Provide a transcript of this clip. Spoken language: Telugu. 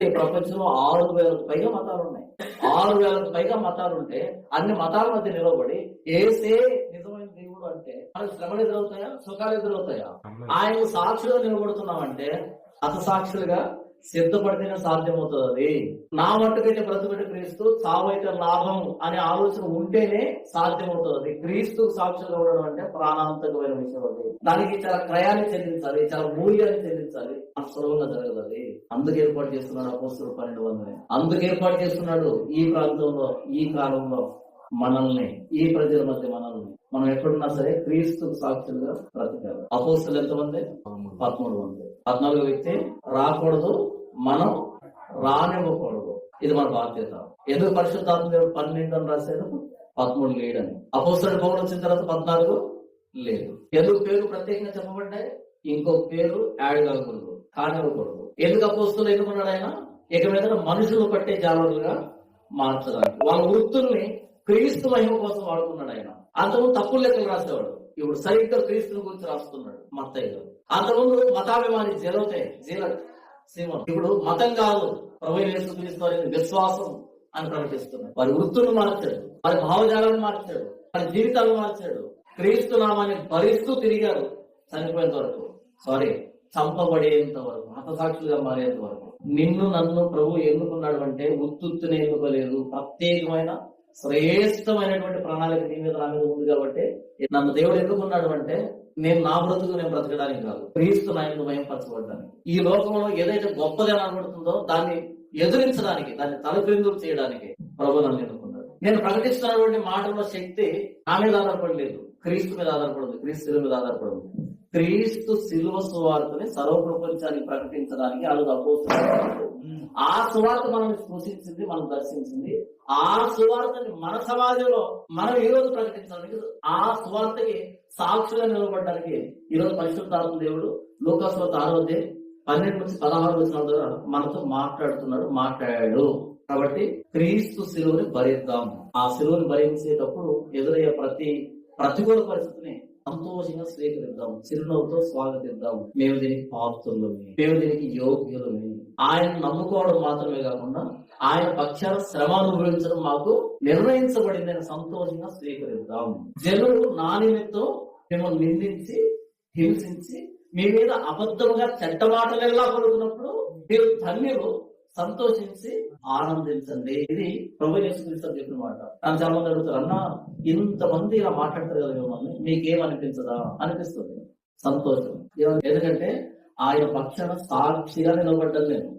ఈ ప్రపంచంలో 6,000కు పైగా మతాలు ఉన్నాయి. 6,000కు పైగా మతాలు ఉంటే అన్ని మతాల మధ్య నిలబడి ఏసే నిజమైన దేవుడు అంటే మనకు శ్రమలు ఎదురవుతాయా, సుఖాలు ఎదురవుతాయా? ఆయన సాక్షులుగా నిలబడుతున్నామంటే హతసాక్షులుగా సిద్ధపడితేనే సాధ్యమవుతుంది. అది నా మట్టుకైతే బ్రతుకుట క్రీస్తు, చావైతే లాభం అనే ఆలోచన ఉంటేనే సాధ్యమవుతుంది. క్రీస్తు సాక్షులుగా ఉండడం అంటే ప్రాణాంతకమైన విషయం. అది దానికి చాలా క్రయాన్ని చెల్లించాలి, చాలా మూల్యాన్ని చెల్లించాలి. సులభంగా జరగదు. అది అందుకు ఏర్పాటు చేస్తున్నాడు అపోస్తలులు 12 అందుకు ఏర్పాటు చేస్తున్నాడు ఈ ప్రాంతంలో, ఈ కాలంలో మనల్ని, ఈ ప్రజల మధ్య మనల్ని. మనం ఎక్కడున్నా సరే క్రీస్తు సాక్షులుగా బ్రతకాలి. అపోస్తలులు ఎంతమంది? 13 14 వ్యక్తి రాకూడదు, మనం రానివ్వకూడదు. ఇది మన బాధ్యత. ఎందుకు పరిశుద్ధాత్మ దేవుడు 12 అని రాశాడు, 13 లేడని. అపోస్తలుడు పౌలు వచ్చిన తర్వాత 14 లేదు. ఎందుకు పేరు ప్రత్యేకంగా చెప్పబడ్డాయి? ఇంకో పేరు యాడ్ కాకూడదు, కానివ్వకూడదు. ఎందుకు అపోస్తలులు ఎన్నుకున్నాడు ఆయన? ఇక మీద మనుషులు పట్టే జాలరులుగా మార్చడానికి, వాళ్ళ వృత్తుల్ని క్రీస్తు మహిమ కోసం వాడుకున్నాడు ఆయన. అంతకుముందు తప్పులు లెక్కలు రాసేవాడు, ఇప్పుడు సరిగ్గా క్రీస్తుని గురించి రాస్తున్నాడు మత్తయి. అంతకుముందు మతాభిమాని సీమన్ ఇప్పుడు మతం కాదు, ప్రభువు యేసుక్రీస్తు వారి విశ్వాసం అని ప్రకటిస్తున్నాడు. వారి వృత్తులను మార్చాడు, వారి భావజాలను మార్చాడు, వారి జీవితాలను మార్చాడు. క్రీస్తు నామాన్ని భరిస్తూ తిరిగారు చనిపోయేంత వరకు, చంపబడేంత వరకు, హతసాక్షులుగా మారేంత వరకు. నిన్ను నన్ను ప్రభు ఎన్నుకున్నాడు అంటే ఉత్తుత్తునే ఎన్నుకోలేదు. ప్రత్యేకమైన శ్రేష్టమైనటువంటి ప్రణాళిక నీ మీద నా మీద ఉంది కాబట్టి నన్ను దేవుడు ఎన్నుకున్నాడు అంటే నేను నా బ్రతుకు నేను బ్రతకడానికి కాదు, క్రీస్తు నా యందు మహిమపరచబడ్డానికి. ఈ లోకంలో ఏదైతే గొప్పది అనబడుతుందో దాన్ని ఎదురించడానికి, దాన్ని తలక్రిందులు చేయడానికి ప్రభు నన్ను ఎన్నుకున్నాడు. నేను ప్రకటిస్తున్నటువంటి మాటల శక్తి నా మీద ఆధారపడలేదు, క్రీస్తు మీద ఆధారపడింది, క్రీస్తు మీద ఆధారపడింది. క్రీస్తు శిలువ సువార్తని సర్వ ప్రపంచానికి ప్రకటించడానికి వాళ్ళు అపోస్తలులు. ఆ సువార్త మనల్ని స్పృశించింది, మనం దర్శించింది. ఆ సువార్తని మన సమాజంలో మనం ఈ రోజు ప్రకటించడానికి, ఆ సువార్తకి సాక్షులుగా నిలబడడానికి ఈరోజు పరిశుద్ధాత్మ దేవుడు లూకాసు 6:12-16 ద్వారా మనతో మాట్లాడాడు. కాబట్టి క్రీస్తు శిలువని భరిద్దాం. ఆ శిలువని భరించేటప్పుడు ఎదురయ్యే ప్రతి ప్రతికూల పరిస్థితిని సంతోషంగా స్వీకరిద్దాం, చిరునవ్వుతో స్వాగతిద్దాం. మేము దీనికి పాత్రులమే, మేము దీనికి యోగ్యులమే. ఆయన నమ్ముకోవడం మాత్రమే కాకుండా ఆయన పక్షాన శ్రమ అనుభవించడం మాకు నిర్ణయించబడిందని సంతోషంగా స్వీకరిద్దాం. జనులు నా నిమిత్తం మిమ్మల్ని నిందించి, హింసించి, మీ మీద అబద్ధంగా చెడ్డ మాటలెల్లా పలుకున్నప్పుడు మీరు ధన్యులు, సంతోషించి ఆనందించండి. ఇది ప్రభు యేసుక్రీస్తు చెప్పిన మాట. కానీ చాలా మంది అడుగుతారు, అన్నా ఇంతమంది ఇలా మాట్లాడతారు కదా మిమ్మల్ని, మీకేమనిపించదా? అనిపిస్తుంది. సంతోషం. ఎందుకంటే ఆయన పక్షాన సాక్షిగా నిలబడ్డాను నేను.